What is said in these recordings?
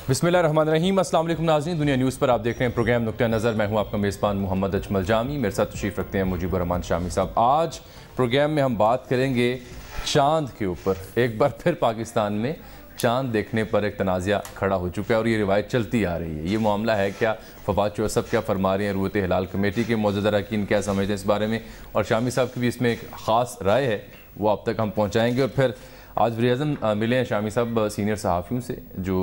बिस्मिल्लाहिर्रहमानिर्रहीम। अस्सलाम वालेकुम नाज़रीन, दुनिया न्यूज़ पर आप देख रहे हैं प्रोग्राम नुक्ता नज़र। मैं हूं आपका मेज़बान मोहम्मद अजमल जामी। मेरे साथ तशरीफ़ रखते हैं मुजीबुर रहमान शामी साहब। आज प्रोग्राम में हम बात करेंगे चाँद के ऊपर। एक बार फिर पाकिस्तान में चाँद देखने पर एक तनाज़ा खड़ा हो चुका है और ये रिवायत चलती आ रही है। ये मामला है क्या? फवाद चौहद क्या फरमा रहे हैं? रुयत हिलाल कमेटी के मौजूदा अरकान क्या समझते हैं इस बारे में? और शामी साहब की भी इसमें एक ख़ास राय है, वो आप तक हम पहुँचाएँगे। और फिर आज वज़ीर-ए-आज़म मिले हैं शामी साहब सीनियर सहाफ़ियों से जो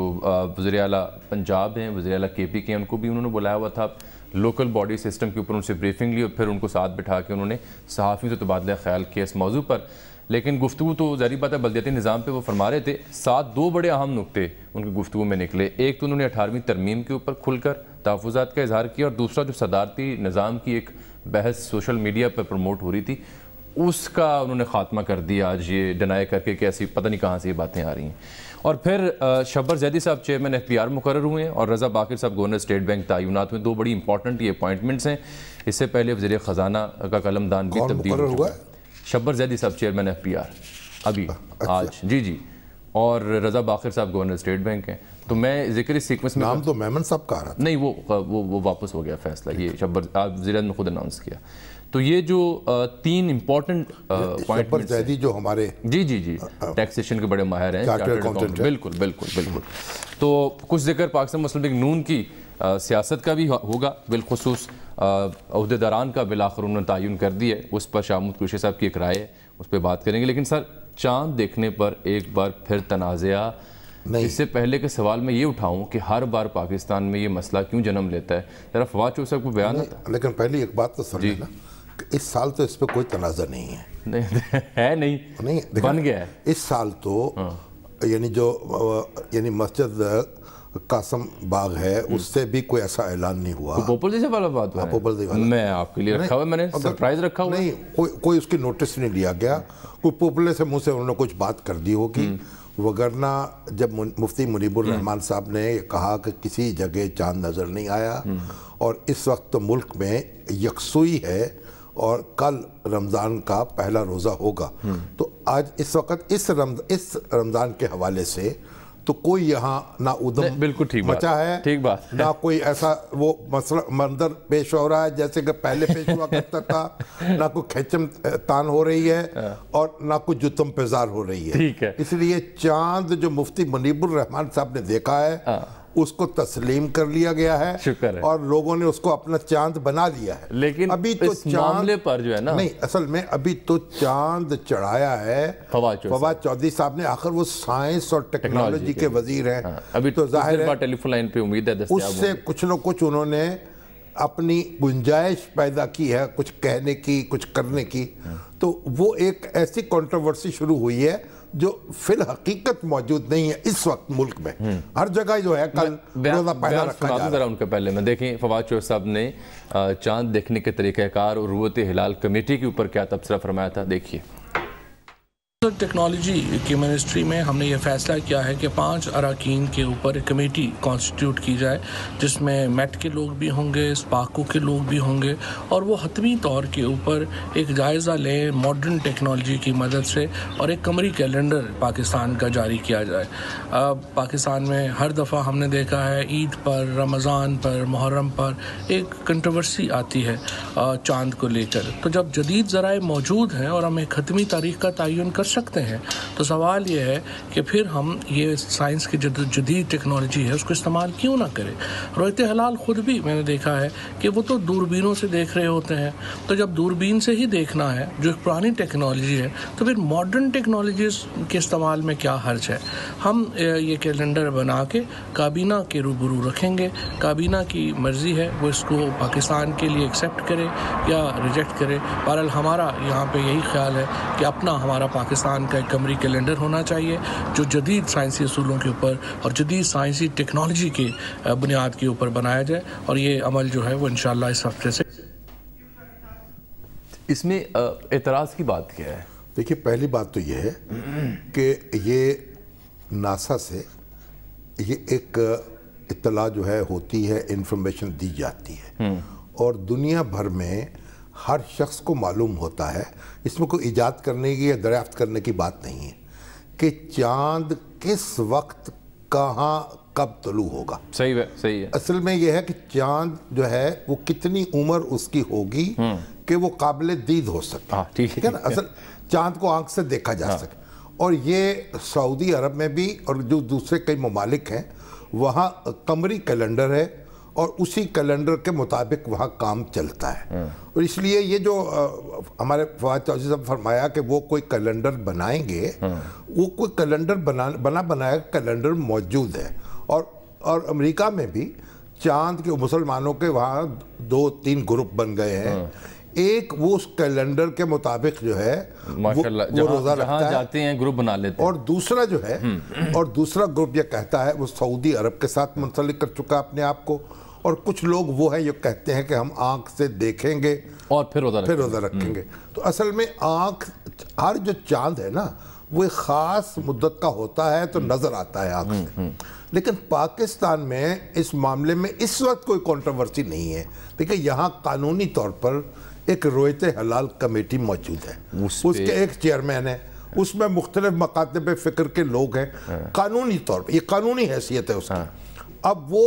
वज़ीर आला पंजाब हैं, वज़ीर आला KP के हैं, उनको भी उन्होंने बुलाया हुआ था लोकल बॉडी सिस्टम के ऊपर। उनसे ब्रीफिंग ली और फिर उनको साथ बिठा के उन्होंने सहाफ़ियों से तबादला ख्याल किया इस मौजू पर। लेकिन गुफ्तगू तो ज़ाहिर बात है बल्दियाती निज़ाम पे वो फरमा रहे थे। साथ दो बड़े अहम नुक्ते उनकी गुफ्तगू में निकले। एक तो उन्होंने 18वीं तरमीम के ऊपर खुलकर तहफ़्फ़ुज़ात का इज़हार किया, और दूसरा जो सदारती निज़ाम की एक बहस सोशल मीडिया पर प्रमोट हो रही थी उसका उन्होंने ख़ात्मा कर दिया आज ये डिनाई करके कि ऐसी पता नहीं कहाँ से ये बातें आ रही हैं। और फिर शब्बर ज़ैदी साहब चेयरमैन FPR मुकर्रर हुए हैं और रज़ा बाक़िर साहब गवर्नर स्टेट बैंक तयनात हुए। दो बड़ी इंपॉर्टेंट ये अपॉइंटमेंट्स हैं। इससे पहले वज़ीर ख़जाना का कलमदान भी तब्दील हुआ है। शब्बर ज़ैदी साहब चेयरमैन FPR अभी आज जी, और रज़ा बाक़िर साहब गवर्नर स्टेट बैंक हैं। तो मैं जिक्र इस सीक्वेंस में नाम तो मेमन साहब का आ रहा था। नहीं, वो वापस हो गया फैसला। ये शब्बर वज़ीर ने खुद अनाउंस किया। तो ये जो तीन इंपॉर्टेंट पॉइंट ज़ैदी जो हमारे जी टैक्सेशन के बड़े माहिर हैं, चार्टर्ड अकाउंटेंट। बिल्कुल। तो कुछ जिक्र पाकिस्तान मुस्लिम लीग नून की सियासत का भी होगा, बिलखुसूस अहदेदारान का बिलाखिर उन्होंने तयन कर दिया है, उस पर शाह महमूद कुरैशी साहब की एक राय है, उस पर बात करेंगे। लेकिन सर, चाँद देखने पर एक बार फिर तनाज़ा। इससे पहले के सवाल मैं ये उठाऊं कि हर बार पाकिस्तान में ये मसला क्यों जन्म लेता है? ज़रा फवाद चौहद साहब को बयान आता है। लेकिन पहले एक बात तो समझ लेना, इस साल तो इस पर कोई तनाज़ा नहीं है। नहीं बन गया है इस साल तो यानी मस्जिद कासम बाग है, उससे भी कोई ऐसा ऐलान नहीं हुआ। पोपल जैसे वाला बात है। पोपल जैसे वाला मैं आपके लिए रखा हुआ, मैंने सरप्राइज रखा हुआ। नहीं, कोई उसकी नोटिस नहीं लिया गया। कोई पोपल से मुंह से उन्होंने कुछ बात कर दी होगी, वगरना जब मुफ्ती मुनीबुर रहमान साहब ने कहा कि किसी जगह चांद नज़र नहीं आया, और इस वक्त तो मुल्क में यकसुई है और कल रमज़ान का पहला रोज़ा होगा, तो आज इस वक्त इस रमज़ान के हवाले से तो कोई यहाँ ना उदम बिल्कुल ठीक मचा है, ठीक बात, ना कोई ऐसा वो मसला मंजर पेश हो रहा है जैसे कि पहले पेश हुआ करता था। ना कोई खेचम तान हो रही है और ना कोई जुतम पेजार हो रही है। ठीक है। इसलिए चांद जो मुफ्ती मुनीबुर रहमान साहब ने देखा है उसको तस्लीम कर लिया गया है, शुक्र है, और लोगों ने उसको अपना चांद बना लिया है। लेकिन अभी तो इस मामले पर जो है ना, नहीं, असल में अभी तो चांद चढ़ाया है फवाद चौधरी साहब ने। आखिर वो साइंस और टेक्नोलॉजी के वजीर हैं। अभी तो जाहिर है टेलीफोन लाइन पे उम्मीद है उससे कुछ न कुछ उन्होंने अपनी गुंजाइश पैदा की है, कुछ कहने की, कुछ करने की। तो वो एक ऐसी कंट्रोवर्सी शुरू हुई है जो फिल हकीकत मौजूद नहीं है इस वक्त मुल्क में। हर जगह जो है कल रोज़ा पहला रखा जा रहा है। उनके पहले में देखें फवाद चौहद साहब ने चांद देखने के तरीक़ाकार और रुयत हिलाल कमेटी के ऊपर क्या तबसरा फरमाया था, देखिए। टेक्नोलॉजी की मिनिस्ट्री में हमने ये फैसला किया है कि 5 अरकान के ऊपर एक कमेटी कॉन्स्टिट्यूट की जाए, जिसमें मेट के लोग भी होंगे, स्पाको के लोग भी होंगे, और वो हतमी तौर के ऊपर एक जायज़ा लें मॉडर्न टेक्नोलॉजी की मदद से, और एक कमरी कैलेंडर पाकिस्तान का जारी किया जाए। पाकिस्तान में हर दफ़ा हमने देखा है ईद पर, रमज़ान पर, मुहर्रम पर एक कंट्रोवर्सी आती है चाँद को लेकर। तो जब जदीद ज़राए मौजूद हैं और हम एक हतमी तारीख़ का तयन कर सकते हैं, तो सवाल ये है कि फिर हम ये साइंस की जदीद टेक्नोलॉजी है उसको इस्तेमाल क्यों ना करें। रुयत हिलाल ख़ुद भी मैंने देखा है कि वो तो दूरबीनों से देख रहे होते हैं। तो जब दूरबीन से ही देखना है जो एक पुरानी टेक्नोलॉजी है, तो फिर मॉडर्न टेक्नोलॉजीज़ के इस्तेमाल में क्या हर्ज है। हम ये कैलेंडर बना के काबीना के रूबरू रखेंगे, काबीना की मर्ज़ी है वो इसको पाकिस्तान के लिए एक्सेप्ट करे या रिजेक्ट करे। बहरहाल हमारा यहाँ पे यही ख्याल है कि अपना हमारा पाकिस्तान का एक कमरी कैलेंडर होना चाहिए जो जदीद साइंसी असूलों के ऊपर और जदीद साइंसी टेक्नोलॉजी के बुनियाद के ऊपर बनाया जाए, और ये अमल जो है वो इंशाल्लाह इस हफ्ते से। इसमें एतराज़ की बात क्या है? देखिए, पहली बात तो ये है कि ये नासा से ये एक इत्तला जो है होती है, इंफॉर्मेशन दी जाती है, और दुनिया भर में हर शख्स को मालूम होता है। इसमें कोई इजाद करने की या दरियाफ्त करने की बात नहीं है कि चांद किस वक्त कहाँ कब तुलू होगा। सही है। असल में यह है कि चांद जो है वो कितनी उम्र उसकी होगी कि वो काबिल दीद हो सकता है, ठीक है ना। असल चांद को आंख से देखा जा सके, और ये सऊदी अरब में भी और जो दूसरे कई ममालिक हैं वहाँ कमरी कैलेंडर है और उसी कैलेंडर के मुताबिक वहाँ काम चलता है। और इसलिए ये जो हमारे फवाद चौधरी साहब फरमाया कि वो कोई कैलेंडर बनाएंगे, वो कोई कैलेंडर बनाया कैलेंडर मौजूद है। और अमेरिका में भी चांद के मुसलमानों के वहाँ 2-3 ग्रुप बन गए हैं। एक वो उस कैलेंडर के मुताबिक जो है वो रोज़ा रखता है, जाते हैं ग्रुप बना लेते हैं। और दूसरा जो है और दूसरा ग्रुप ये कहता है वो सऊदी अरब के साथ मुंसलिक कर चुका अपने आप को। और कुछ लोग वो हैं जो कहते हैं कि हम आंख से देखेंगे और फिर रोज़ा रखेंगे। तो असल में आंख, हर जो चांद है ना वो एक ख़ास मुद्दत का होता है तो नज़र आता है आंख से। लेकिन पाकिस्तान में इस मामले में इस वक्त कोई कंट्रोवर्सी नहीं है। देखिए यहाँ कानूनी तौर पर एक रोयते हलाल कमेटी मौजूद है, उसके एक चेयरमैन है, उसमें मुख्तलिफ मकातब फ़िक्र के लोग हैं। कानूनी तौर पर ये कानूनी हैसियत है उसकी। अब वो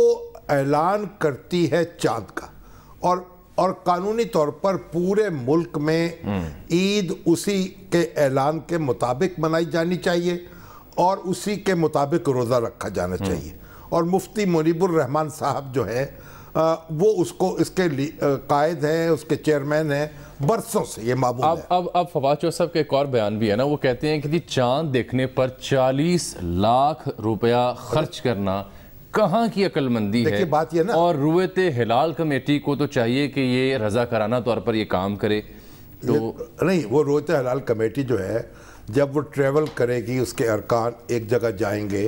ऐलान करती है चांद का, और कानूनी तौर पर पूरे मुल्क में ईद उसी के ऐलान के मुताबिक मनाई जानी चाहिए और उसी के मुताबिक रोज़ा रखा जाना चाहिए। और मुफ्ती मुनीबुर रहमान साहब जो है वो उसको इसके कायद हैं, उसके चेयरमैन हैं, बरसों से ये मामूल है। अब फवाद चौधरी साहब का एक और बयान भी है ना, वो कहते हैं कि चांद देखने पर 40 लाख रुपया खर्च करना कहाँ की अक्लमंदी है। बात ये ना, और रुयते हिलाल कमेटी को तो चाहिए कि ये रज़ाकाराना तौर पर ये काम करे। तो नहीं, वो रुयते हिलाल कमेटी जो है जब वो ट्रेवल करेगी, उसके अरकान एक जगह जाएंगे,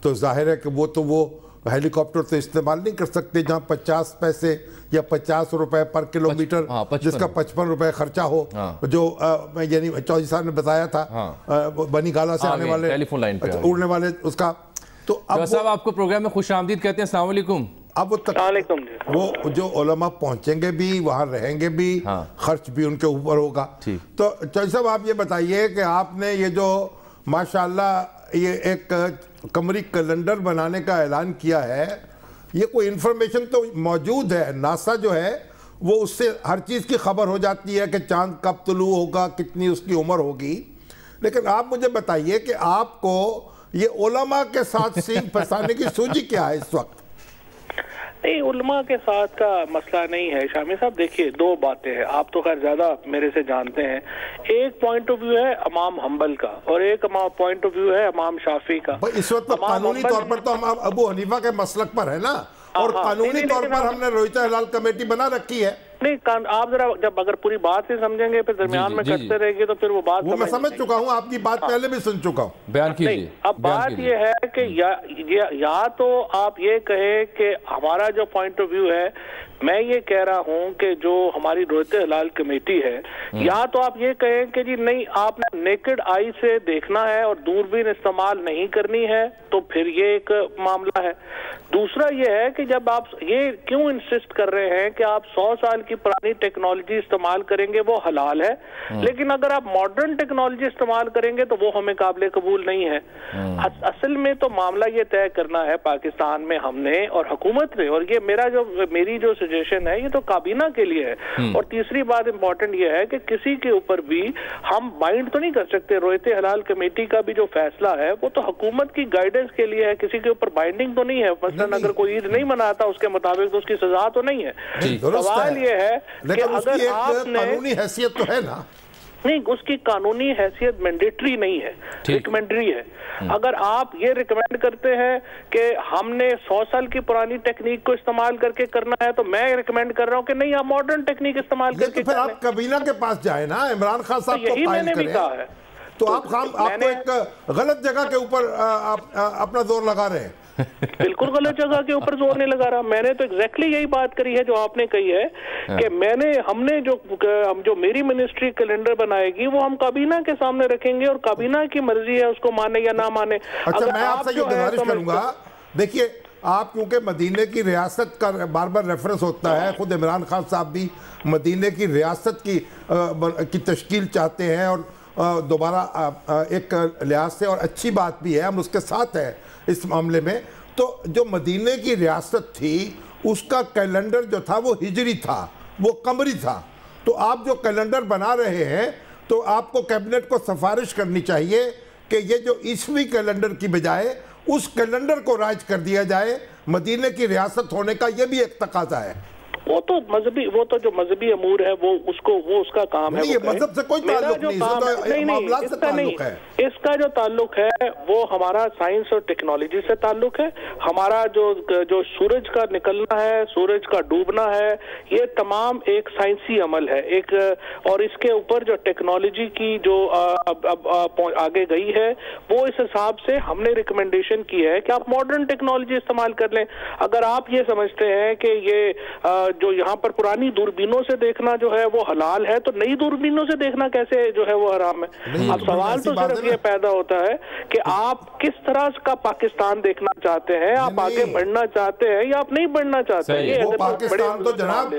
तो जाहिर है कि वो हेलीकॉप्टर तो इस्तेमाल नहीं कर सकते जहाँ 50 पैसे या 50 रुपए पर किलोमीटर, जिसका 55 रुपए खर्चा हो। जो यानी चौधरी साहब ने बताया था बनी गाला से आने वाले टेलीफोन लाइन पे उड़ने वाले उसका। तो अब साहब आपको प्रोग्राम में खुशामदीद कहते हैं। अस्सलाम वालेकुम। अब वो जो उलमा पहुंचेंगे भी, वहाँ रहेंगे भी, खर्च भी उनके ऊपर होगा। तो चौधरी साहब आप ये बताइए कि आपने ये जो माशाल्लाह ये एक कमरी कैलेंडर बनाने का ऐलान किया है, ये कोई इन्फॉर्मेशन तो मौजूद है। नासा जो है वो उससे हर चीज़ की खबर हो जाती है कि चांद कब तुलू होगा, कितनी उसकी उम्र होगी। लेकिन आप मुझे बताइए कि आपको ये उलमा के साथ सींग फंसाने की सूझी क्या है इस वक्त? नहीं, उलमा के साथ का मसला नहीं है शामी साहब। देखिए, दो बातें हैं, आप तो खैर ज्यादा मेरे से जानते हैं। एक पॉइंट ऑफ व्यू है इमाम हम्बल का और एक पॉइंट ऑफ व्यू है इमाम शाफी का। इस वक्त तो कानूनी तौर पर तो हम अबू हनीफा के मसलक पर है ना, और कानूनी तौर पर हमने रोयते हिलाल कमेटी बना रखी है। नहीं, आप जरा जब अगर पूरी बात ही समझेंगे फिर दरमियान में करते रहेंगे तो फिर वो बात मैं समझ चुका हूँ, आपकी बात पहले भी सुन चुका हूँ। बयान कीजिए। अब बात ये है कि या तो आप ये कहें कि हमारा जो पॉइंट ऑफ व्यू है, मैं ये कह रहा हूँ कि जो हमारी रोयते हिलाल कमेटी है, या तो आप ये कहें कि जी नहीं, आपने नेकेड आई से देखना है और दूरबीन इस्तेमाल नहीं करनी है, तो फिर ये एक मामला है। दूसरा ये है कि जब आप ये क्यों इंसिस्ट कर रहे हैं कि आप 100 साल की पुरानी टेक्नोलॉजी इस्तेमाल करेंगे, वो हलाल है, लेकिन अगर आप मॉडर्न टेक्नोलॉजी इस्तेमाल करेंगे तो वो हमें काबिल कबूल नहीं है। असल में तो मामला ये तय करना है पाकिस्तान में हमने और हुकूमत ने, और ये मेरी जो सजेशन है ये तो काबीना के लिए है। और तीसरी बात इंपॉर्टेंट ये है कि किसी के ऊपर भी हम बाइंड तो नहीं कर सकते। रोयते हिलाल कमेटी का भी जो फैसला है वो तो हुकूमत की गाइडेंस के लिए है, किसी के ऊपर बाइंडिंग तो नहीं है। मसलन अगर कोई ईद नहीं मनाता उसके मुताबिक तो उसकी सजा तो नहीं है। सवाल ये है कि अगर आपने कानूनी हैसियत तो है ना, नहीं, उसकी कानूनी हैसियत मैंडेटरी नहीं है, रिकमेंडरी है। अगर आप ये रिकमेंड करते हैं कि हमने 100 साल की पुरानी टेक्निक को इस्तेमाल करके करना है, तो मैं रिकमेंड कर रहा हूं कि नहीं, आप मॉडर्न टेक्निक इस्तेमाल करके। तो फिर आप काबीना के पास जाए ना, इमरान खान साहब को मैंने भी कहा है। तो आपको एक गलत जगह के ऊपर अपना जोर लगा रहे हैं। बिल्कुल गलत जगह के ऊपर जोर नहीं लगा रहा। मैंने तो एग्जैक्टली यही बात करी है जो आपने कही है कि हमने जो मेरी मिनिस्ट्री कैलेंडर बनाएगी वो हम काबीना के सामने रखेंगे और काबीना की मर्जी है उसको माने या ना माने। अच्छा, मैं आपसे ये गुजारिश करूंगा, देखिए आप क्योंकि मदीने की रियासत का बार बार रेफरेंस होता है, खुद इमरान खान साहब भी मदीने की रियासत की तश्कील चाहते हैं और दोबारा एक लिहाज से और अच्छी बात भी है, हम उसके साथ हैं इस मामले में। تو جو مدینے کی ریاست تھی اس کا کیلنڈر جو تھا وہ ہجری تھا، وہ قمری تھا. تو آپ جو کیلنڈر بنا رہے ہیں تو آپ کو کیبنٹ کو سفارش کرنی چاہیے کہ یہ جو عیسوی کیلنڈر کی بجائے اس کیلنڈر کو رائج کر دیا جائے. مدینے کی ریاست ہونے کا یہ بھی ایک تقاضا ہے. وہ تو جو مذہبی امور ہے وہ اس کا کام ہے. یہ مذہب سے کوئی تعلق نہیں، معاملات سے تعلق ہے. اس کا جو تعلق ہے وہ ہمارا سائنس اور ٹیکنالوجی سے تعلق ہے. ہمارا جو سورج کا نکلنا ہے، سورج کا ڈوبنا ہے، یہ تمام ایک سائنسی عمل ہے ایک. اور اس کے اوپر جو ٹیکنالوجی کی جو آگے گئی ہے وہ اس حساب سے ہم نے ریکمنڈیشن کی ہے کہ آپ ماڈرن ٹیکنالوجی استعمال کر لیں. اگر آپ یہ سمجھتے ہیں کہ یہ جو یہاں پر پرانی دوربینوں سے دیکھنا جو ہے وہ حلال ہے تو نئی دوربینوں سے دیکھنا کیسے جو ہے وہ حرام ہے؟ اب سوال تو صرف یہ پیدا ہوتا ہے کہ آپ کس طرح کا پاکستان دیکھنا چاہتے ہیں، آپ آگے بڑھنا چاہتے ہیں یا آپ نہیں بڑھنا چاہتے ہیں. وہ پاکستان تو جناب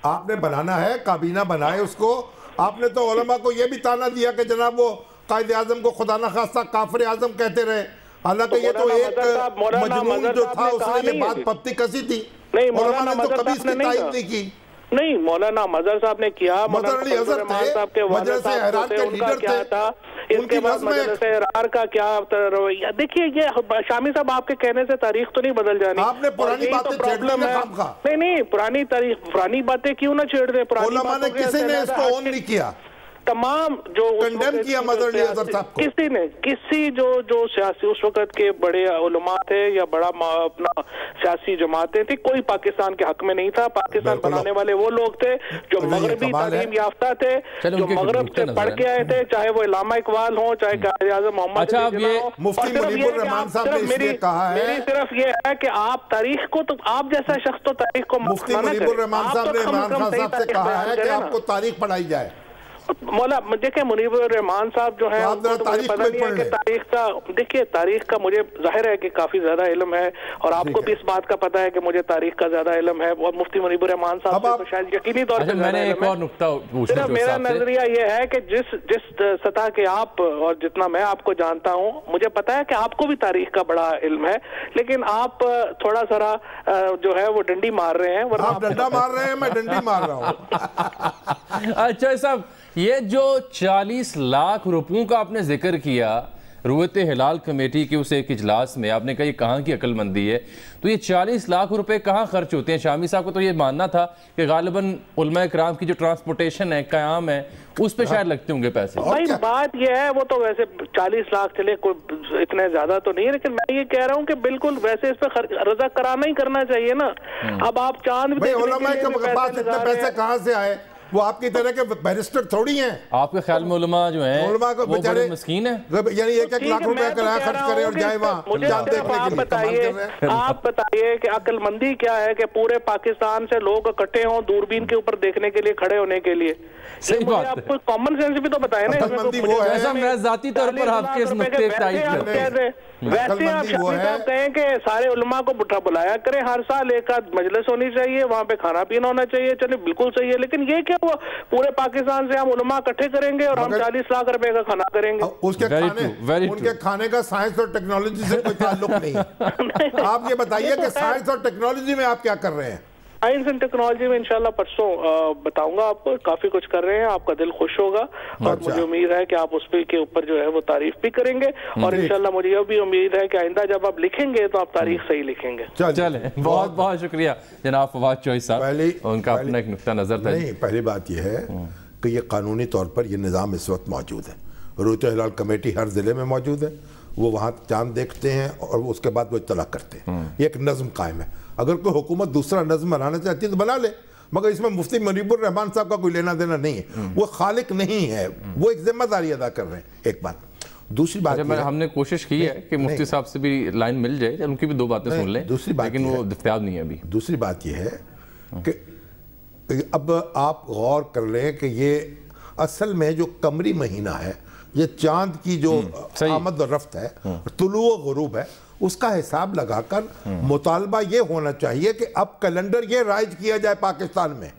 آپ نے بنانا ہے، کابینہ بنائے اس کو. آپ نے تو علماء کو یہ بھی تانا دیا کہ جناب وہ قائد اعظم کو خدا نخواستہ کافر اعظم کہتے رہے، حالانکہ یہ تو ایک مجنون جو تھا اس نے یہ بات پپتی کسی تھی. نہیں، مولانا نے تو کبھی اس کی تائید نہیں کی. نہیں، مولانا مظہر صاحب نے کیا. مظہر علی حضرت تھے، مجلس احرار کے لیڈر تھے. اس کے بعد مجلس احرار کا کیا رویہ؟ دیکھیے یہ شامی صاحب آپ کے کہنے سے تاریخ تو نہیں بدل جانی. آپ نے پرانی باتیں چھیڑنے میں خام خواہ. نہیں، پرانی باتیں کیوں نہ چھیڑ دیں؟ علماء نے کسی نے اس کو اون نہیں کیا، تمام جو کنڈیم کیا مظہر علی حضرت صاحب کو. کسی نے جو سیاسی اس وقت کے بڑے علماء تھے یا بڑا اپنا سیاسی جماعتیں تھی، کوئی پاکستان کے حق میں نہیں تھا. پاکستان بنانے والے وہ لوگ تھے جو مغربی تعلیم یافتہ تھے، جو مغرب سے پڑھ کے آئے تھے، چاہے وہ علامہ اقبال ہوں، چاہے قائد اعظم محمد علی ہوں. مفتی منیب الرحمان صاحب نے اس لیے کہا ہے، میری صرف یہ ہے کہ آپ تاریخ کو، تو آپ جیسا شخص تو تاریخ کو مفتی منیب الرحمان صاحب نے عمران خان صاحب سے کہا ہے کہ آپ کو تاریخ پڑھائی جائے. مولا دیکھیں منیب الرحمان صاحب جو ہیں مجھے پتہ نہیں ہے کہ تاریخ کا، دیکھیے تاریخ کا مجھے ظاہر ہے کہ کافی زیادہ علم ہے اور آپ کو بھی اس بات کا پتہ ہے کہ مجھے تاریخ کا زیادہ علم ہے اور مفتی منیب الرحمان صاحب سے شاید یقینی طور سے زیادہ علم ہے. صرف میرا نظریہ یہ ہے کہ جس سطح کے آپ اور جتنا میں آپ کو جانتا ہوں، مجھے پتہ ہے کہ آپ کو بھی تاریخ کا بڑا علم ہے، لیکن آپ تھوڑا سا جو ہے وہ ڈنڈی مار رہے ہیں. آپ ڈنڈا مار رہے ہیں، میں ڈنڈی مار رہا ہوں. اچھا صاحب، یہ جو 40 لاکھ روپوں کا آپ نے ذکر کیا رویت ہلال کمیٹی کے اس ایک اجلاس میں، آپ نے کہا یہ کہاں کی عقل مندی ہے؟ تو یہ 40 لاکھ روپے کہاں خرچ ہوتے ہیں؟ شامی صاحب کو تو یہ ماننا تھا کہ غالباً علماء کرام کی جو ٹرانسپورٹیشن ہے، قیام ہے، اس پہ شاید لگتے ہوں گے پیسے. بھائی بات یہ ہے، وہ تو ویسے 40 لاکھ چلے کوئی اتنے زیادہ تو نہیں ہے، لیکن میں یہ کہہ رہا ہوں کہ بالکل ویسے اس پہ رضا کرانا ہی کرنا چاہیے نا. اب آپ چاند علماء کے پاس اتنے پیسے کہاں سے آئے؟ وہ آپ کی طرح کے بیرسٹر تھوڑی ہیں. آپ کے خیال میں علماء جو ہیں وہ بڑے مسکین ہیں، یعنی 1 لاکھ روپے کرایہ خرچ کریں اور جائیں وہاں جان دیکھنے کے لیے کمال کر رہے ہیں. آپ بتائیے کہ عقل مندی کیا ہے کہ پورے پاکستان سے لوگ اکٹھے ہوں دوربین کے اوپر دیکھنے کے لیے، کھڑے ہونے کے لیے؟ صحیح بات ہے. آپ کو کامن سینس بھی تو بتائیں نا. عقل مندی وہ ہے، میں ذاتی طور پر آپ کے اس نقطے پہ تائید کرتے ہیں. ویسے آپ شامی صاحب کہیں کہ سارے علماء کو بلایا کریں، ہر سال ایک آدھ مجلس ہونی چاہیے، وہاں پہ کھانا پینا ہونا چاہیے، چلے بالکل صحیح ہے. لیکن یہ کیا ہوا پورے پاکستان سے ہم علماء اکٹھے کریں گے اور ہم 40 لاکھ روپے کا کھانا کریں گے؟ اس کے ان کے کھانے کا سائنس اور ٹیکنالوجی سے کوئی تعلق نہیں ہے. آپ یہ بتائیے کہ سائنس اور ٹیکنالوجی میں آپ کیا کر رہے ہیں؟ سائنس اینڈ ٹیکنالوجی میں انشاءاللہ پرسوں بتاؤں گا آپ کو. کافی کچھ کر رہے ہیں، آپ کا دل خوش ہوگا اور مجھے امید ہے کہ آپ اس پہ کے اوپر جو ہے وہ تعریف بھی کریں گے. اور انشاءاللہ مجھے یہ بھی امید ہے کہ آئندہ جب آپ لکھیں گے تو آپ تاریخ صحیح لکھیں گے. چلیں، بہت بہت شکریہ جناب فواد چوہی صاحب. ان کا اپنا ایک نقطہ نظر تھا. نہیں، پہلی بات یہ ہے کہ یہ قانونی طور پر یہ نظام اس وقت موجود ہے. رویت ہلال کمیٹی ہر ضلع میں موجود ہے، وہ وہاں چاند دیکھتے ہیں اور اس کے بعد وہ اطلاع کرتے ہیں. یہ ایک نظم قائم ہے. اگر کوئی حکومت دوسرا نظم بنانا چاہتی ہے تو بنا لے، مگر اس میں مفتی منیب الرحمان صاحب کا کوئی لینا دینا نہیں ہے. وہ خالق نہیں ہے، وہ ایک ذمہ داری ادا کر رہے ہیں. ایک بات. دوسری بات ہم نے کوشش کی ہے کہ مفتی صاحب سے بھی لائن مل جائے، ان کی بھی 2 باتیں سن لیں، لیکن وہ دستیاب نہیں ہے ابھی. دوسری بات یہ ہے کہ اب آپ غور کر لیں کہ یہ اصل میں جو قمری مہینہ ہے، یہ چاند کی جو آمد و رفت ہے، طلوع و غروب ہے، اس کا حساب لگا کر مطالبہ یہ ہونا چاہیے کہ اب کیلنڈر یہ رائج کیا جائے پاکستان میں،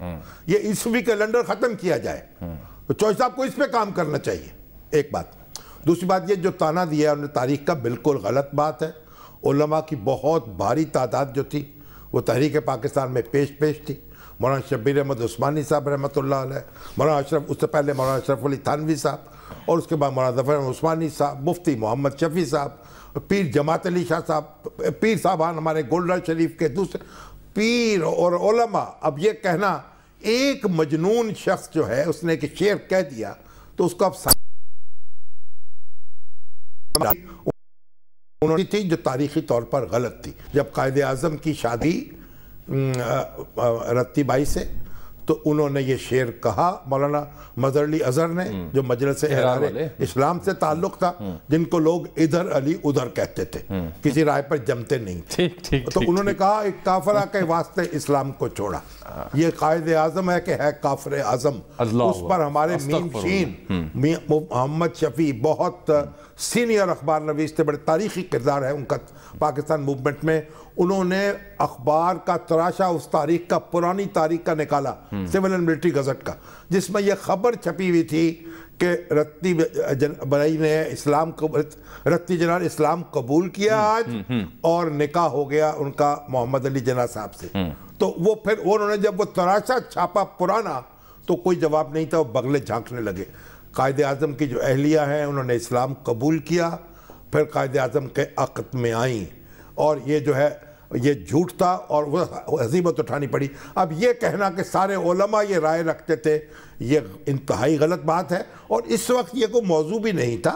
یہ عیسوی کیلنڈر ختم کیا جائے. چوہی صاحب کو اس پہ کام کرنا چاہیے. ایک بات. دوسری بات یہ جو تانا دیا ہے انہوں نے تاریخ کا، بالکل غلط بات ہے. उलमा की बहुत भारी तादाद जो थी वो तहरीक पाकिस्तान में पेश थी। मौलाना शब्बीर अहमद उस्मानी साहब रहमतुल्लाह अलैह, मौलाना अशरफ, उससे पहले मौलाना अशरफ अली थानवी साहब, और उसके बाद मौलाना ज़फ़र अहमद उस्मानी साहब, मुफ्ती मोहम्मद शफ़ी साहब, पीर जमात अली शाह साहब, पीर साहबान हमारे गोल्डन शरीफ के दूसरे पीर और उलमा। अब ये कहना एक मजनून शख्स जो है उसने एक शेर कह दिया तो उसको अब उन्होंने थी जो तारीखी तौर पर गलत थी। जब कायदे आज़म की शादी रत्ती बाई से तो उन्होंने ये शेर कहा, मौलाना मज़हर अली अज़हर ने, जो मजलिस एहरार इस्लाम से ताल्लुक़ था, जिनको लोग इधर अली उधर कहते थे, किसी राय पर जमते नहीं थे। तो उन्होंने कहा एक काफरा के वास्ते इस्लाम को छोड़ा। ये कायदे आज़म है कि है काफिर आज़म, उस पर हमारे मीम शीन मोहम्मद शफ़ी बहुत सीनियर अखबार नवीस थे, बड़े तारीखी किरदार है उनका पाकिस्तान मूवमेंट में। उन्होंने अखबार का तराशा उस तारीख का, पुरानी तारीख का निकाला, सिविल एंड मिलिट्री गज़ट का, जिसमें यह खबर छपी हुई थी कि रत्ती बरई ने इस्लाम को, रत्ती जना ने इस्लाम कबूल किया आज और निकाह हो गया उनका मोहम्मद अली जना साहब से। तो वो फिर उन्होंने जब वो तराशा छापा पुराना तो कोई जवाब नहीं था, वो बगले झांकने लगे। कायदे आज़म की जो अहलिया हैं उन्होंने इस्लाम कबूल किया, फिर कायदे आज़म के अक़द में आई, और ये जो है ये झूठ था और वो हसीबत उठानी पड़ी। अब ये कहना कि सारे उलमा ये राय रखते थे, ये इंतहाई गलत बात है, और इस वक्त ये कोई मौजू भी नहीं था।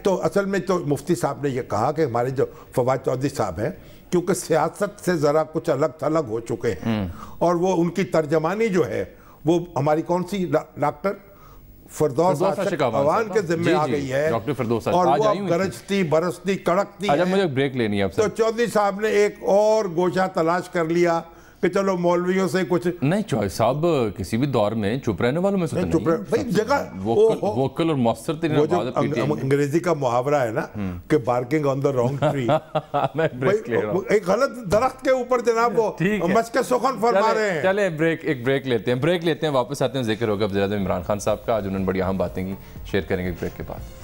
तो असल में तो मुफ्ती साहब ने ये कहा कि हमारे जो फवाद चौधरी साहब हैं, क्योंकि सियासत से ज़रा कुछ अलग थलग हो चुके हैं, और वो उनकी तर्जमानी जो है वो हमारी कौन सी डॉक्टर फिरदौस अवान के जिम्मे आ गई है, डॉक्टर फिरदौस, और वो अब गरजती बरसती कड़कती है। मुझे ब्रेक लेनी है। तो चौधरी साहब ने एक और गोशा तलाश कर लिया कि चलो मौलवियों से कुछ नहीं। चौधरी साहब किसी भी दौर में चुप रहने वालों में से चुप रहे भाई, जगह वोकल और मौसर तेरी वो जो अंग्रेजी का मुहावरा है ना कि barking on the wrong tree, एक गलत दरख्त के ऊपर जनाब वो मस्के सुखन फरमा रहे हैं। चले एक ब्रेक लेते हैं, वापस आते हैं। जिक्र होगा वज़ीर-ए-आज़म इमरान खान साहब का, आज उन्होंने बड़ी अहम बातें की, शेयर करेंगे ब्रेक के बाद।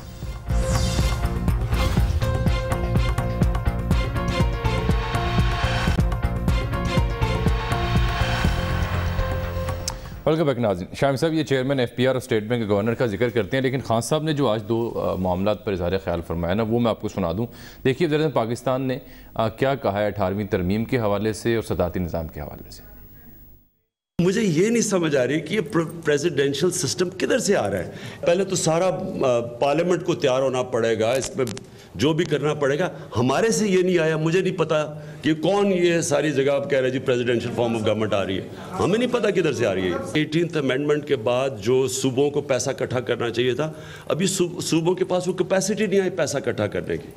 वेलकम बैक नाज़रीन। शामी साहब ये चेयरमैन FPR और स्टेट बैंक के गवर्नर का जिक्र करते हैं, लेकिन खान साहब ने जो आज दो मामलात पर इज़हार ख्याल फरमाया ना, वो मैं आपको सुना दूं। देखिए वज़ीर-ए-आज़म पाकिस्तान ने क्या कहा है 18वीं तरमीम के हवाले से और सदारती निज़ाम के हवाले से। मुझे ये नहीं समझ आ रही कि ये प्रेसिडेंशियल सिस्टम किधर से आ रहा है। पहले तो सारा पार्लियामेंट को तैयार होना पड़ेगा, इसमें जो भी करना पड़ेगा। हमारे से ये नहीं आया, मुझे नहीं पता कि कौन ये सारी जगह आप कह रहे हैं जी प्रेसिडेंशियल फॉर्म ऑफ गवर्नमेंट आ रही है, हमें नहीं पता किधर से आ रही है। 18th अमेंडमेंट के बाद जो सूबों को पैसा इकट्ठा करना चाहिए था, अभी सूबों के पास वो कैपेसिटी नहीं आई पैसा इकट्ठा करने की,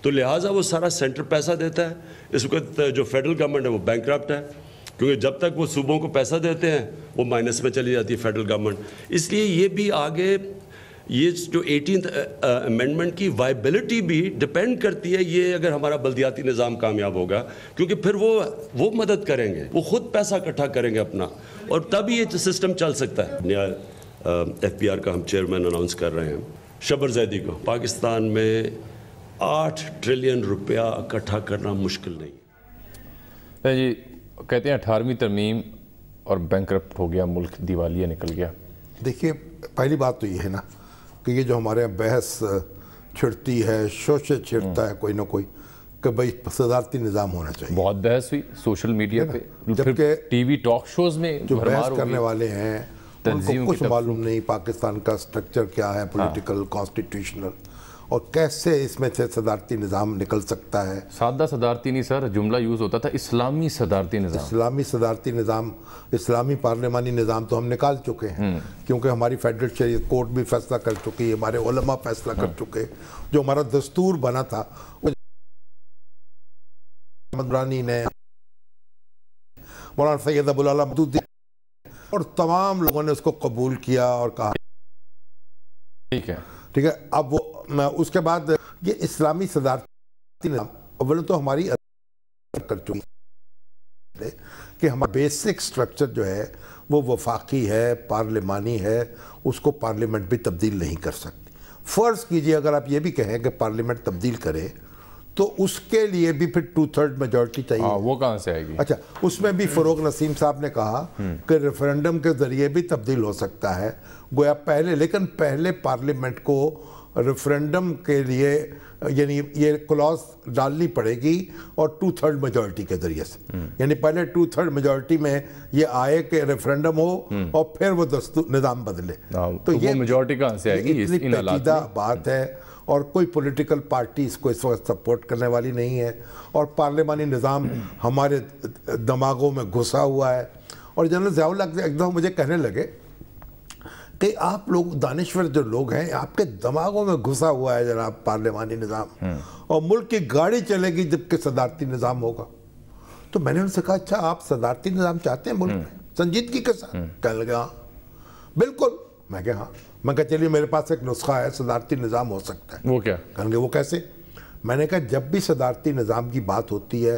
तो लिहाजा वो सारा सेंटर पैसा देता है। इस वक्त जो फेडरल गवर्नमेंट है वो बैंकक्रप्ट है, क्योंकि जब तक वो सूबों को पैसा देते हैं वो माइनस में चली जाती है फेडरल गवर्नमेंट। इसलिए ये भी आगे ये जो 18th अमेंडमेंट की वाइबिलिटी भी डिपेंड करती है ये अगर हमारा बल्दियाती निज़ाम कामयाब होगा, क्योंकि फिर वो मदद करेंगे, वो खुद पैसा इकट्ठा करेंगे अपना, और तब ये सिस्टम चल सकता है। नया FPR का हम चेयरमैन अनाउंस कर रहे हैं। शबर जैदी को पाकिस्तान में 8 ट्रिलियन रुपया इकट्ठा करना मुश्किल नहीं जी। कहते हैं 18वीं तरमीम और बैंकक्रप्ट हो गया मुल्क, दिवालिया निकल गया। देखिए पहली बात तो ये है ना कि ये जो हमारे यहाँ बहस छिड़ती है, शोशे छिड़ता है कोई ना कोई, कि भाई सदारती निज़ाम होना चाहिए। बहुत बहस हुई सोशल मीडिया पे, जबकि टीवी टॉक शोज में जो बहस करने वाले हैं उनको कुछ मालूम नहीं पाकिस्तान का स्ट्रक्चर क्या है, पॉलिटिकल, कॉन्स्टिट्यूशनल, और कैसे इसमें से सदारती निज़ाम निकल सकता है। सादा सदारती नहीं सर, जुमला यूज़ होता था इस्लामी सदारती निज़ाम। इस्लामी सदारती निज़ाम, इस्लामी पार्लिमानी निज़ाम तो हम निकाल चुके हैं, क्योंकि हमारी फेडरल शरीयत कोर्ट भी फैसला कर चुकी है, हमारे उलमा फैसला कर चुके। जो हमारा दस्तूर बना था वो मदरानी ने, मौलाना सैयद अबुल आला मदूदी और तमाम लोगों ने उसको कबूल किया और कहा ठीक है। अब वो उसके बाद ये इस्लामी सदारती निज़ाम अव्वल तो हमारी कर चुकी है कि हमारा बेसिक स्ट्रक्चर जो है वो वफाकी है, पार्लिमानी है, उसको पार्लियामेंट भी तब्दील नहीं कर सकती। फ़र्ज़ कीजिए अगर आप ये भी कहें कि पार्लियामेंट तब्दील करे तो उसके लिए भी फिर 2/3 मेजॉरिटी चाहिए। वो कहाँ से आएगी? अच्छा, उसमें भी फरोग नसीम साहब ने कहा कि रेफरेंडम के जरिए भी तब्दील हो सकता है, गोया पहले, लेकिन पहले पार्लियामेंट को रेफरेंडम के लिए यानी ये क्लॉज डालनी पड़ेगी और 2/3 मेजॉरिटी के जरिए से, यानी पहले 2/3 मेजॉरिटी में ये आए कि रेफरेंडम हो और फिर वो निज़ाम बदले। तो ये मेजॉरिटी कहाँ से आएगी? इतनी पेचीदा बात है और कोई पॉलिटिकल पार्टी इसको इस वक्त सपोर्ट करने वाली नहीं है और पार्लियामानी निज़ाम हमारे दिमागों में घुसा हुआ है। और जनरल ज़ियाउल हक एकदम मुझे कहने लगे कि आप लोग दानिश्वर जो लोग हैं, आपके दिमागों में घुसा हुआ है जनाब पार्लियामानी निज़ाम, और मुल्क की गाड़ी चलेगी जबकि सदारती निज़ाम होगा। तो मैंने उनसे कहा, अच्छा आप सदारती निज़ाम चाहते हैं मुल्क में संजीदगी के साथ? कहने लगे हाँ बिल्कुल। मैं कहा हाँ। मैं कहा चलिए मेरे पास एक नुस्खा है, सदारती निज़ाम हो सकता है। वो क्या? कहेंगे वो कैसे? मैंने कहा जब भी सदारती निज़ाम की बात होती है,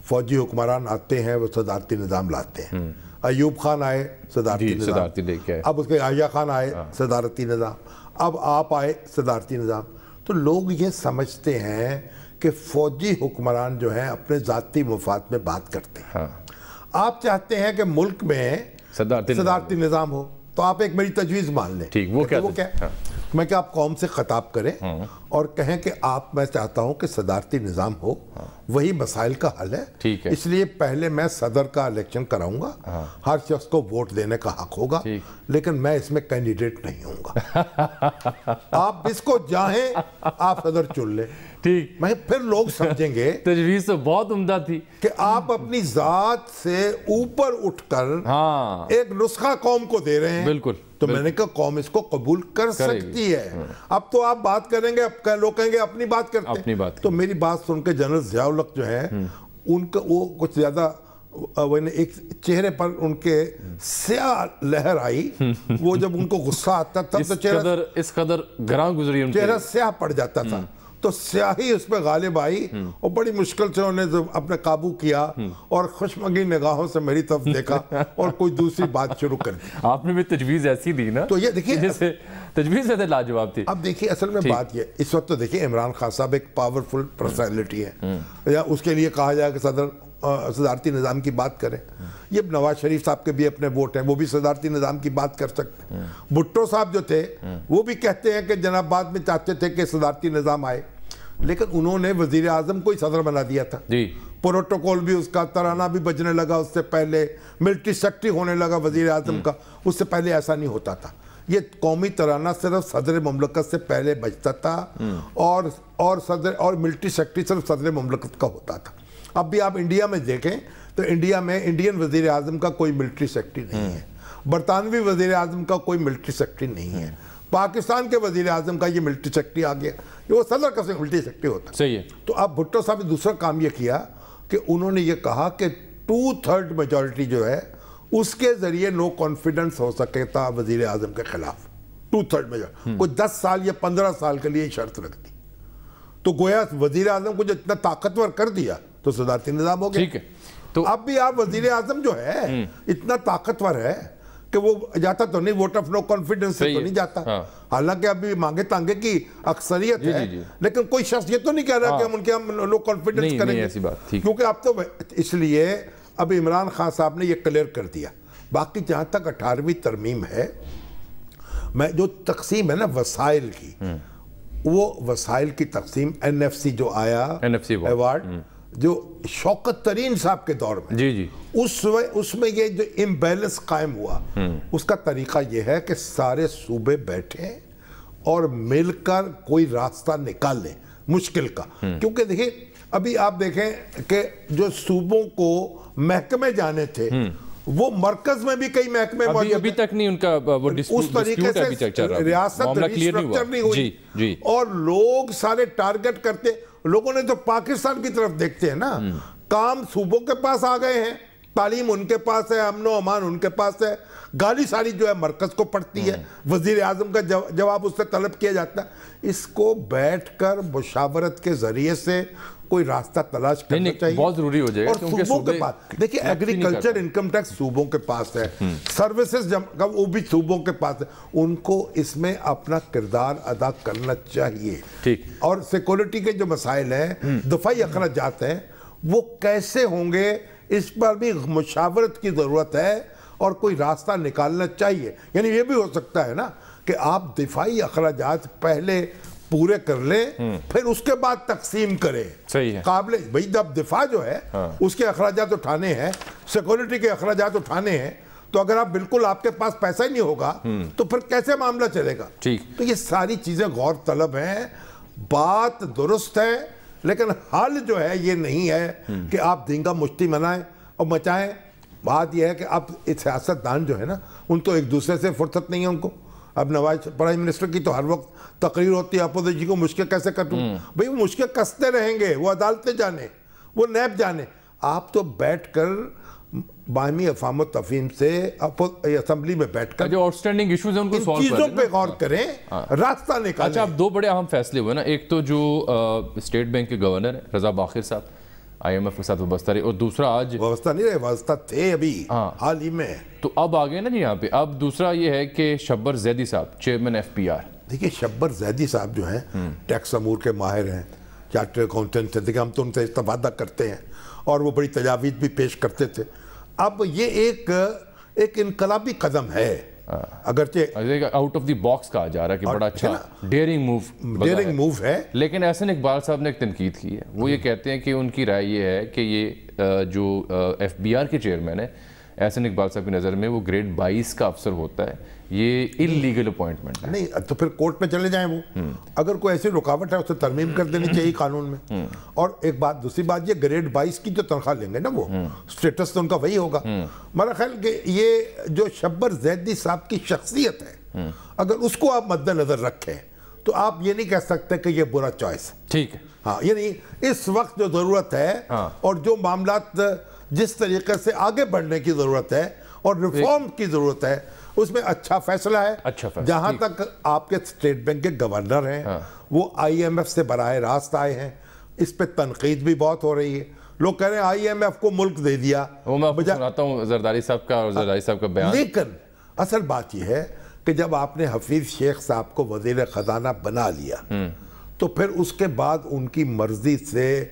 फौजी हुक्मरान आते हैं वो सदारती निज़ाम लाते हैं। अयूब खान आए सदारती निज़ाम, अब उसके आया खान आए सदारती निज़ाम, अब आप आए सदारती निज़ाम। तो लोग ये समझते हैं कि फौजी हुक्मरान जो हैं अपने ज़ाती मुफाद में बात करते हैं। आप चाहते हैं कि मुल्क में सदारती निज़ाम हो, तो आप एक मेरी तजवीज़ मान लें। ठीक, वो क्या? मैं क्या आप कौम से खिताब करें और कहें कि मैं चाहता हूं कि सदारती निज़ाम हो, वही मसाइल का हल है। ठीक है। इसलिए पहले मैं सदर का इलेक्शन कराऊंगा, हर शख्स को वोट देने का हक होगा, लेकिन मैं इसमें कैंडिडेट नहीं होऊंगा। आप इसको चाहें आप सदर चुन लें। ठीक, मैं फिर लोग समझेंगे तजवीज़ तो बहुत उम्दा थी कि आप अपनी जात से ऊपर उठकर एक नुस्खा कौम को दे रहे हैं। बिल्कुल। तो मैंने कहा कौम इसको कबूल कर सकती है। अब तो आप बात करेंगे, अब लोग कहेंगे अपनी बात करते हैं। अपनी बात तो मेरी बात सुन के जनरल ज़ियाउल हक जो है उनका वो कुछ ज्यादा एक चेहरे पर उनके स्याह लहर आई। वो जब उनको गुस्सा आता था तो इस कदर गरां गुजरी चेहरा स्याह पड़ जाता था, तो स्याही उस पर गालिब आई और बड़ी मुश्किल से उन्हें अपने काबू किया और खुशमगी निगाहों से मेरी तरफ देखा और कोई दूसरी बात शुरू कर दी। आपने भी तजवीज़ ऐसी दी ना, तो ये देखिए जैसे तजवीज़ ऐसे लाजवाब थी। अब देखिए असल में बात ये, इस वक्त तो देखिए इमरान खान साहब एक पावरफुल पर्सनैलिटी है, या उसके लिए कहा जाए कि सदारती निज़ाम की बात करें। ये नवाज शरीफ साहब के भी अपने वोट हैं, वो भी सदारती निज़ाम की बात कर सकते हैं। भुट्टो साहब जो थे वो भी कहते हैं कि जनाब बाद में चाहते थे कि सदारती निज़ाम आए, लेकिन उन्होंने वजीर आजम को ही सदर बना दिया था। प्रोटोकॉल भी उसका, तराना भी बजने लगा, उससे पहले मिलिट्री सेक्रेटरी होने लगा वजीर आजम का, उससे पहले ऐसा नहीं होता था। ये कौमी तराना सिर्फ सदर मुमलकत से पहले बजता था और सदर और मिलिट्री सेक्रेटरी सिर्फ सदर मुमलकत का होता था। अब भी आप इंडिया में देखें तो इंडिया में इंडियन वजीर आजम का कोई मिलिट्री सेक्रेटरी नहीं है, बरतानवी वजीर आजम का कोई मिलिट्री सेक्रेटरी नहीं है, पाकिस्तान के वजीर आजम का ये मिलिट्री सेक्रेटरी आ गया, ये वो सदर का मिलिट्री सेक्रेटरी होता। सही है। तो अब भुट्टो साहब ने दूसरा काम ये किया कि उन्होंने ये कहा कि 2/3 मेजॉरिटी जो है उसके जरिए नो कॉन्फिडेंस हो सकेगा वजीर आजम के खिलाफ। 2/3 मेजॉरिटी कोई 10 साल या 15 साल के लिए शर्त रख दी, तो गोया वजीर आजम को जो इतना ताकतवर कर दिया तो सदारती निज़ाम हो गया। ठीक है। तो अब भी आप वजीर आजम जो है इतना ताकतवर है कि वो जाता तो नहीं, वोट ऑफ नो कॉन्फिडेंस से तो नहीं जाता। हालांकि अभी मांगे तांगे की अक्सरियत है, लेकिन कोई शख्स ये तो नहीं कह रहा कि हम उनके नो कॉन्फिडेंस करेंगे, ऐसी बात थी। क्योंकि अब तो इसलिए अब इमरान खान साहब ने ये क्लियर कर दिया। बाकी जहां तक 18वीं तरमीम है, मैं जो तकसीम है ना वसाइल की, वो वसाइल की तकसीम NFC जो आया अवार्ड जो शौकत तरीन साहब के दौर में, जी उसमें ये जो इम्बैलेंस कायम हुआ, उसका तरीका ये है कि सारे सूबे बैठे और मिलकर कोई रास्ता निकाल लें मुश्किल का। क्योंकि देखिए अभी आप देखें कि जो सूबों को महकमे जाने थे वो मरकज में भी कई महकमे अभी तक नहीं उनका वो उस तरीके से रियासत रिस्ट्रक्चर नहीं हुई और लोग सारे टारगेट करते, लोगों ने तो पाकिस्तान की तरफ देखते हैं ना, काम सूबों के पास आ गए हैं, तालीम उनके पास है, अमन व अमान उनके पास है, गाली सारी जो है मरकज को पड़ती है, वजीर आजम का जवाब उससे तलब किया जाता है। इसको बैठकर मुशावरत के जरिए से کوئی راستہ تلاش کرنا چاہیے, بہت ضروری ہو جائے گا. اور صوبوں کے پاس دیکھیں ایگریکلچر انکم ٹیکس صوبوں کے پاس ہے, سروسز وہ بھی صوبوں کے پاس ہے, ان کو اس میں اپنا کردار ادا کرنا چاہیے. اور سیکورٹی کے جو مسائل ہیں, دفاعی اخراجات ہیں, وہ کیسے ہوں گے اس پر بھی مشاورت کی ضرورت ہے اور کوئی راستہ نکالنا چاہیے. یعنی یہ بھی ہو سکتا ہے نا کہ آپ دفاعی اخراجات پہلے پورے کر لیں, پھر اس کے بعد تقسیم کریں. صحیح ہے. قابل بھئی جب دفاع جو ہے اس کے اخراجات اٹھانے ہیں, سیکورٹی کے اخراجات اٹھانے ہیں, تو اگر آپ بالکل آپ کے پاس پیسہ ہی نہیں ہوگا تو پھر کیسے معاملہ چلے گا؟ تو یہ ساری چیزیں غور طلب ہیں. بات درست ہے لیکن حل جو ہے یہ نہیں ہے کہ آپ دینگا مشتی منائیں اور مچائیں. بات یہ ہے کہ اب سیاستدان جو ہے نا, ان تو ایک دوسرے سے فرصت نہیں ہے ان کو. اب نواز پرائم منسٹر کی تو ہر وقت تقریر ہوتی ہے اپوزیشن کو مشکل کیسے کٹوں. بھئی وہ مشکل کستے رہیں گے, وہ عدالتیں جانے, وہ نیب جانے. آپ تو بیٹھ کر باہمی افہام و تفہیم سے اسمبلی میں بیٹھ کر جو آؤٹسٹینڈنگ ایشوز ہیں ان کو سالو کریں, چیزوں پہ غور کریں, راستہ نکالیں. اچھا, اب دو بڑے اہم فیصلے ہوئے نا. ایک تو جو اسٹیٹ بینک کے گورنر ہیں رضا باقر صاحب, آئی ایم ایف کے ساتھ وابستہ رہے, اور دوسرا آج وابستہ نہیں رہے, وابستہ تھے ابھی حال ہی میں. تو اب آگئے نا جی یہاں پہ. اب دوسرا یہ ہے کہ شبر زیدی صاحب چیئرمین ایف پی آر. دیکھیں شبر زیدی صاحب جو ہیں ٹیکس امور کے ماہر ہیں, چارٹر اکاؤنٹنٹ ہیں. دیکھیں ہم تو ان سے استفادہ کرتے ہیں اور وہ بڑی تجاویز بھی پیش کرتے تھے. اب یہ ایک انقلابی قدم ہے, اگرچہ آؤٹ آف دی باکس کہا جا رہا ہے کہ بڑا اچھا ڈیئرنگ موو ہے. لیکن احسن اقبال صاحب نے ایک تنقید کی ہے. وہ یہ کہتے ہیں کہ ان کی رائے یہ ہے کہ یہ جو ایف بی آر کے چیئرمین ہے احسن اقبال صاحب کی نظر میں وہ گریڈ 22 کا افسر ہوتا ہے, یہ انلیگل اپوائنٹمنٹ ہے. نہیں تو پھر کورٹ میں چلے جائیں. وہ اگر کوئی ایسی رکاوٹ ہے اسے ترمیم کر دینی چاہیے قانون میں. اور ایک بات, دوسری بات, یہ گریڈ 22 کی جو تنخواہ لیں گے نا, وہ سٹیٹس تو ان کا وہی ہوگا. میرا خیال کہ یہ جو شبر زیدی صاحب کی شخصیت ہے, اگر اس کو آپ مد نظر رکھیں تو آپ یہ نہیں کہہ سکتے کہ یہ برا چوائس ہے. ٹھیک ہے. ہاں, یعنی اس وقت جو ضرورت ہے اور جو معاملات جس طریقے سے آگے بڑھنے کی ضرورت ہے اور ریفارم کی ضرورت ہے, اس میں اچھا فیصلہ ہے. جہاں تک آپ کے اسٹیٹ بینک کے گورنر ہیں, وہ آئی ایم ایف سے براہ راست آئے ہیں. اس پہ تنقید بھی بہت ہو رہی ہے. لوگ کہہ رہے ہیں آئی ایم ایف کو ملک دے دیا. وہ میں آپ کو سناتا ہوں زرداری صاحب کا, اور زرداری صاحب کا بیان. لیکن اصل بات یہ ہے کہ جب آپ نے حفیظ شیخ صاحب کو وزیر خزانہ بنا لیا تو پھر اس کے بعد ان کی مرضی سے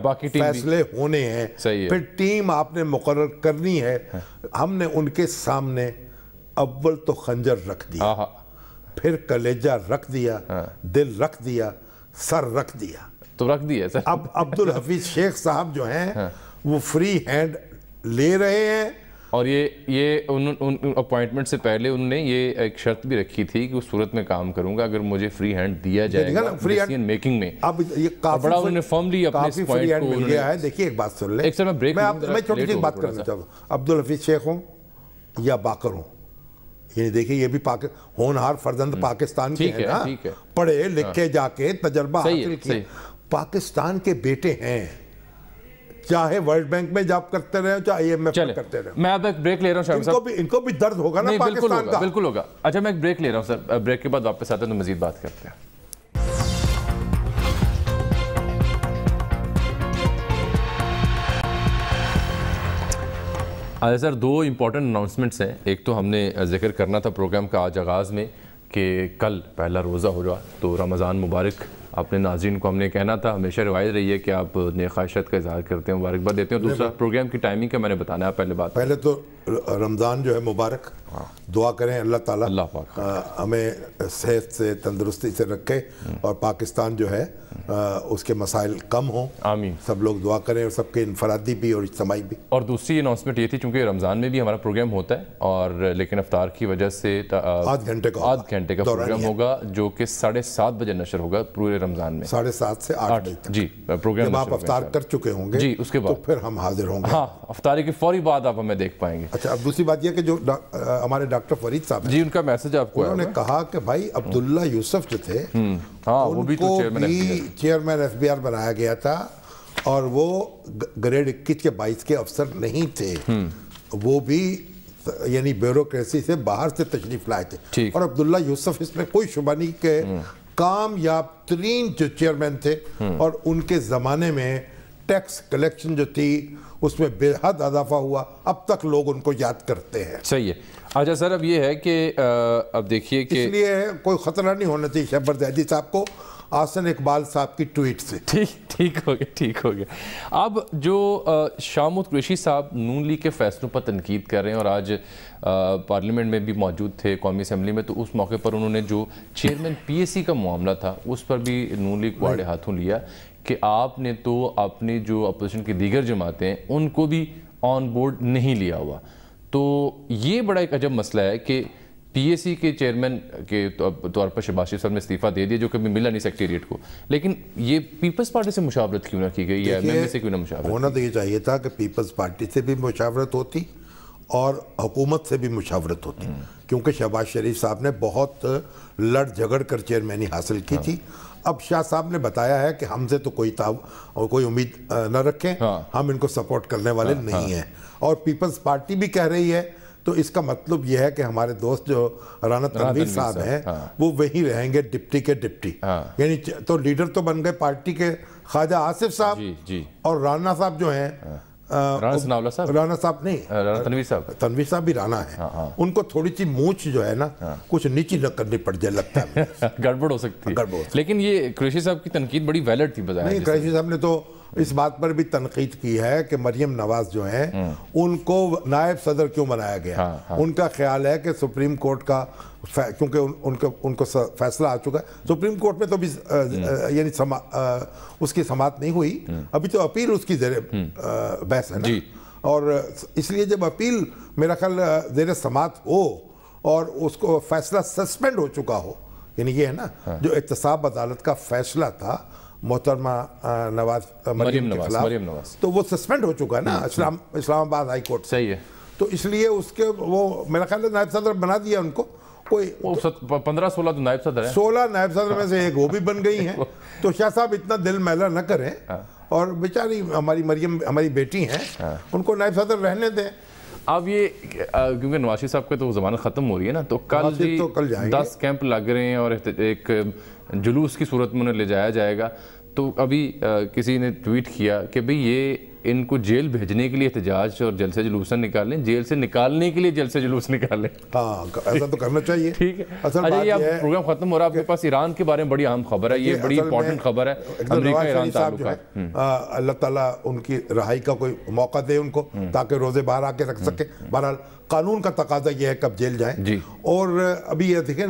باقی فیصلے ہونے ہیں. پھر ٹیم آپ نے مقرر کرنی ہے. ہم نے ان کے سامنے اول تو خنجر رکھ دیا, پھر کلیجہ رکھ دیا, دل رکھ دیا, سر رکھ دیا. تو رکھ دیا سر. اب عبدالحفیظ شیخ صاحب جو ہیں وہ فری ہینڈ لے رہے ہیں. اور یہ اپوائنٹمنٹ سے پہلے انہوں نے یہ ایک شرط بھی رکھی تھی کہ اس صورت میں کام کروں گا اگر مجھے فری ہینڈ دیا جائے گا ڈیسیژن میکنگ میں. اب یہ بڑا انہوں نے فرملی اپنے اس پوائنٹ کو مل گیا ہے. دیکھیے ایک بات سن لیں, ایک سر میں چھوٹی سی بات کرنا چاہتا ہوں. عبدالحفیظ شیخ ہوں یا باقر ہوں, یعنی دیکھیں یہ بھی ہونہار فرزند پاکستان کے ہیں نا, پڑھے لکھے جا کے تجربہ حاصل کیا, پاکستان کے بیٹے ہیں, چاہے ورلڈ بینک میں جاب کرتے رہے چاہے آئی ایم ایف میں کرتے رہے. میں اب ایک بریک لے رہا ہوں شاہد صاحب. ان کو بھی درد ہوگا نا پاکستان کا. بالکل ہوگا. اچھا میں ایک بریک لے رہا ہوں سر, بریک کے بعد واپس آتے ہیں تو مزید بات کرتے ہیں. آج سر دو امپورٹنٹ اناؤنسمنٹس ہیں. ایک تو ہم نے ذکر کرنا تھا پروگرام کا آج آغاز میں کہ کل پہلا روزہ ہو رہا, تو رمضان مبارک. اپنے ناظرین کو ہم نے کہنا تھا, ہمیشہ روایت رہی ہے کہ آپ نیک خواہشات کا اظہار کرتے ہیں, مبارکباد دیتے ہیں. دوسرا پروگرام کی ٹائمنگ کا میں نے بتانا ہے. پہلے تو رمضان جو ہے مبارک, دعا کریں اللہ تعالیٰ ہمیں صحت سے تندرستی سے رکھے اور پاکستان جو ہے اس کے مسائل کم ہوں. آمین. سب لوگ دعا کریں, اور سب کے انفرادی بھی اور اجتماعی بھی. اور دوسری اناؤنسمنٹ یہ تھی, چونکہ رمضان میں بھی ہمارا پروگرام ہوتا ہے, اور لیکن افطار کی وجہ سے آدھ گھنٹے کا پروگرام ہوگا جو کہ 7:30 بجے نشر ہوگا پورے رمضان میں. 7:30 سے 8 بجے تک. جی پروگرام جب آپ افطار کر چکے ہوں گے, جی اس کے بعد تو پھر ہم حاضر ہوں گے. ہاں, افطاری کے فوری بعد آپ ہمیں دیکھ پائیں گے. اچھا, اب دوسری بات یہ کہ جو ہمارے ڈاکٹر فرید صاحب ہیں, جی ان کا میسج آپ کو, انہوں نے کہا کہ بھائی عبداللہ یوسف جو تھے وہ بھی چیئرمین ایف بی آر بنایا گیا تھا, اور وہ گریڈ 21 کے 22 کے افسر نہیں تھے, وہ بھی یعنی بیوروکریسی سے باہر سے تشریف لائے تھے. اور عبداللہ یوسف اس میں کوئی شبہ نہیں کہ कामयाब तरीन जो चेयरमैन थे और उनके ज़माने में टैक्स कलेक्शन जो थी उसमें बेहद इजाफा हुआ, अब तक लोग उनको याद करते हैं। सही है। अच्छा सर, अब ये है कि अब देखिए कि इसलिए कोई ख़तरा नहीं होना चाहिए शहबाज ज़ैदी साहब को आसन इकबाल साहब की ट्वीट से। ठीक हो गया। अब जो शाह महमूद कुरैशी साहब नून लीग के फैसलों पर तनकीद कर रहे हैं और आज पार्लियामेंट में भी मौजूद थे, कौमी असम्बली में, तो उस मौके पर उन्होंने जो चेयरमैन PAC का मामला था उस पर भी नून लीग को आड़े हाथों लिया कि आपने तो अपनी जो अपोजिशन की दीगर जमातें हैं उनको भी ऑन बोर्ड नहीं लिया हुआ। तो ये बड़ा एक अजब मसला है कि PAC के चेयरमैन के तौर पर शहबाज शरीफ साहब ने इस्तीफ़ा दे दिया, जो कभी मिला नहीं सेक्रेटेरिएट को, लेकिन ये पीपल्स पार्टी से मुशावरत क्यों ना की गई या MNA से क्यों ना मुशावरत? होना तो ये चाहिए था कि पीपल्स पार्टी से भी मुशावरत होती और हुकूमत से भी मुशावरत होती, क्योंकि शहबाज शरीफ साहब ने बहुत लड़ झगड़ कर चेयरमैनी हासिल की थी। अब शाह साहब ने बताया है कि हमसे तो कोई उम्मीद न रखें, हम इनको सपोर्ट करने वाले नहीं हैं, और पीपल्स पार्टी भी कह रही है। तो इसका मतलब यह है कि हमारे दोस्त जो राना तनवीर साहब हैं वो वहीं रहेंगे डिप्टी के डिप्टी, यानी तो लीडर तो बन गए पार्टी के ख्वाजा आसिफ साहब, और राना साहब जो हैं राना साहब नहीं, तनवीर साहब भी राना है, उनको थोड़ी सी मूंछ जो है ना कुछ नीची न करनी पड़ जाए लगता है। गड़बड़ हो सकती है। लेकिन ये कुरैशी साहब की तनकीद बड़ी वैलिड थी बताया। नहीं, कुरैशी साहब ने तो इस बात पर भी तनकीद की है कि मरियम नवाज जो हैं उनको नायब सदर क्यों बनाया गया। उनका ख्याल है कि सुप्रीम कोर्ट का क्योंकि उनको फैसला आ चुका है, सुप्रीम कोर्ट में तो भी यानी उसकी समाअत नहीं हुई, अभी तो अपील उसकी बहस है ना, और इसलिए जब अपील मेरा ख्याल ज़ेर समाअत हो और उसको फैसला सस्पेंड हो चुका हो, यानी ये है ना जो एहतसाब अदालत का फैसला था मोहतरमा मरियम नवाज, तो वो सस्पेंड हो चुका है ना इस्लामाबाद हाई कोर्ट। सही है। तो इसलिए उसके वो मेरा ख्याल नायब सदर बना दिया उनको, कोई 15-16 तो नायब सदर है, 16 नायब सदर में से एक वो भी बन गई हैं। तो शाह साहब इतना दिल मैला न करें, और बेचारी हमारी मरियम हमारी बेटी हैं, उनको नायब सदर रहने दें। अब ये क्योंकि नवाज शरीफ साहब के तो ज़मानत ख़त्म हो रही है ना, तो कल 10 कैंप लग रहे हैं और एक जुलूस की सूरत में उन्हें ले जाया जाएगा। तो अभी किसी ने ट्वीट किया कि भाई ये इनको जेल भेजने के लिए एहतजाज और जलसे जुलूस निकालें, जेल से निकालने के लिए जलसे जुलूस निकालें। हाँ, ऐसा तो करना चाहिए। ठीक है। अच्छा, ये अब प्रोग्राम खत्म हो रहा है, आपके पास ईरान के बारे में बड़ी अहम खबर है, ये बड़ी इंपॉर्टेंट खबर है, अमेरिका ईरान ताल्लुक है। अल्लाह ताला उनकी रहाई का कोई मौका दे उनको, ताकि रोजे बाहर आके रख सके। बहरहाल कानून का तकाजा यह है कब जेल जाएं जी। और अभी ये देखें,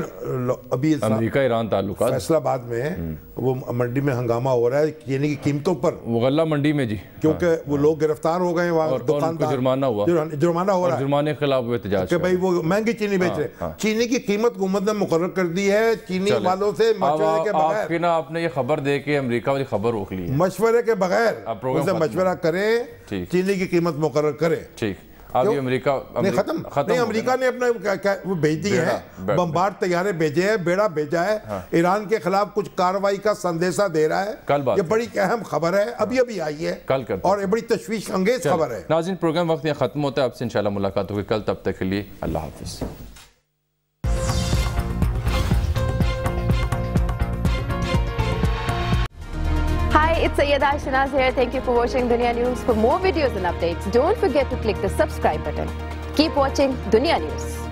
अभी अमेरिका ईरान ताल्लुकात फैसलाबाद में वो मंडी में हंगामा हो रहा है चीनी की कीमतों पर, वो गल्ला मंडी में जी, क्योंकि वो लोग गिरफ्तार हो गए, वहाँ दुकानदार जुर्माना हुआ, जुर्माना हो रहा है, जुर्माने के खिलाफ एहतजाज कि भाई वो महंगी चीनी बेच रहे। चीनी की कीमत हुकूमत ने मुकर्रर कर दी है चीनी वालों से मशवरे के बगैर। आपने ये खबर दे के अमेरिका वाली खबर रोक ली है, मशवरे के बगैर उनसे मशवरा करें, चीनी की कीमत मुकर्रर करें। ठीक, अभी अमेरिका नहीं, अमेरिका ने अपना वो भेज दी है, बमबार तैयारे भेजे हैं, बेड़ा भेजा है, ईरान के खिलाफ कुछ कार्रवाई का संदेशा दे रहा है। ये बड़ी अहम खबर है, अभी अभी आई है कल और ये बड़ी तशवीश अंगेज खबर है। नाज़रीन, प्रोग्राम वक्त यहाँ खत्म होता है, आपसे इंशाल्लाह मुलाकात होगी कल, तब तक के लिए अल्लाह हाफिज़। Hi, it's Sayyeda Shanaz here. Thank you for watching Dunya News. For more videos and updates, don't forget to click the subscribe button. Keep watching Dunya News.